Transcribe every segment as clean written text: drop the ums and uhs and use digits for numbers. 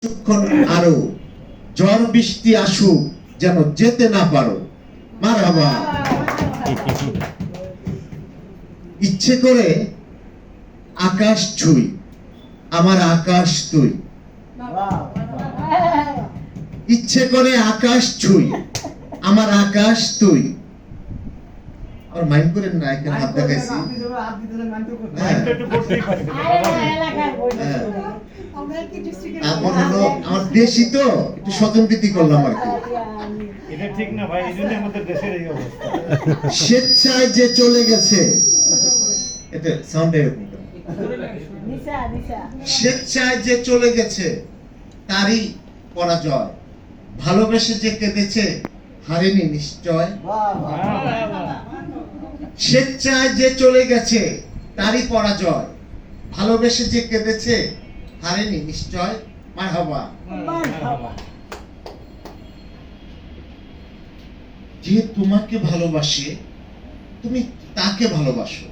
কিছুক্ষণ আরো ঝড় বৃষ্টি আসুক যেন যেতে না পারো। মারহাবা। ইচ্ছে করে আকাশ ছুঁই, আমার আকাশ তুই। ইচ্ছে করে আকাশ ছুঁই, আমার আকাশ তুই। আর মাইন্ড করেন না, এখানে হাত দেখাইছি। আমার দেশি তো একটু স্বতন্ত্রীতি করলাম আর কি। এটা ঠিক না ভাই, এই জন্য আমাদের দেশের এই অবস্থা। স্বেচ্ছায় যে চলে গেছে, এটা সাউন্ড এরকম কেন? স্বেচ্ছায় যে চলে গেছে তারই পরাজয়, ভালোবেসে যে কেঁদেছে হারেনি নিশ্চয়। স্বেচ্ছায় যে চলে গেছে তারই পরাজয়, ভালোবেসে যে কেঁদেছে হারেনি নিশ্চয়। মারহাবা। যে তোমাকে ভালোবাসে তুমি তাকে ভালোবাসো,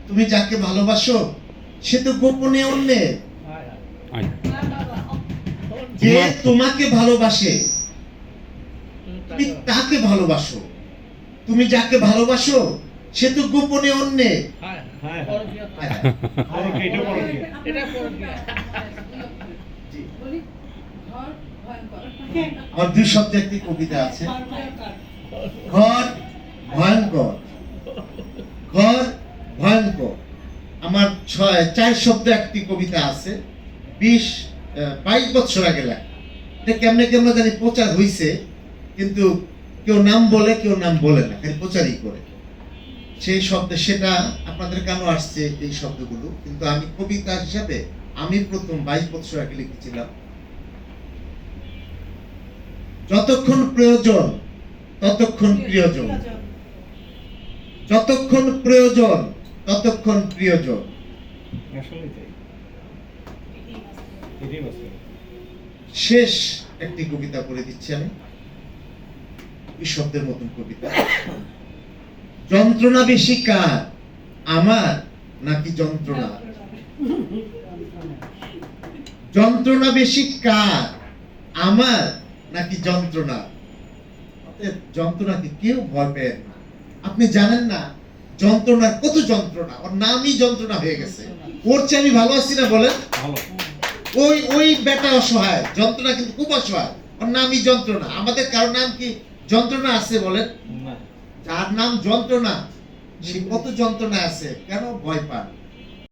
তুমি যাকে ভালোবাসো সে তো গোপনে অন্যের। যে তোমাকে ভালোবাসে তুমি তাকে ভালোবাসো, তুমি যাকে ভালোবাসো সে তো গোপনে অন্যের। আমার দুই শব্দে একটি কবিতা আছে, ঘর ভয়ঙ্কর, ঘর ভয়ঙ্কর। আমার 4 শব্দে একটি কবিতা আছে, 22 বছর আগে লেখা। এটা কেমনে কেমনে জানি প্রচার হইছে, কিন্তু কেউ নাম বলে কেউ নাম বলে না, খালি প্রচারই করে। সেই শব্দে সেটা আপনাদের কেন আসছে এই শব্দগুলো, কিন্তু আমি কবিতা হিসাবে আমি প্রথম 22 বছর আগে লিখেছিলাম, যতক্ষণ প্রয়োজন ততক্ষণ প্রিয়জন, যতক্ষণ প্রয়োজন ততক্ষণ প্রিয়জন। শেষ একটি কবিতা পড়ে দিচ্ছি আমি, এই শব্দের মতন কবিতা। যন্ত্রণা বেশি কার, আমার নাকি যন্ত্রণা? যন্ত্রণা বেশি কার, আমার নাকি যন্ত্রণা? যন্ত্রণাকে কেউ ভয় পেয়ে না। আপনি জানেন না যন্ত্রণার কত যন্ত্রণা, ওর নামই যন্ত্রণা হয়ে গেছে। ওর চেয়ে আমি ভালো আছি না বলেন? ওই ওই বেটা অসহায়, যন্ত্রণা কিন্তু খুব অসহায়, ওর নামই যন্ত্রণা। আমাদের কারো নাম কি যন্ত্রণা আছে বলেন? যার নাম যন্ত্রণা সে কত যন্ত্রণা আছে, কেন ভয় পান?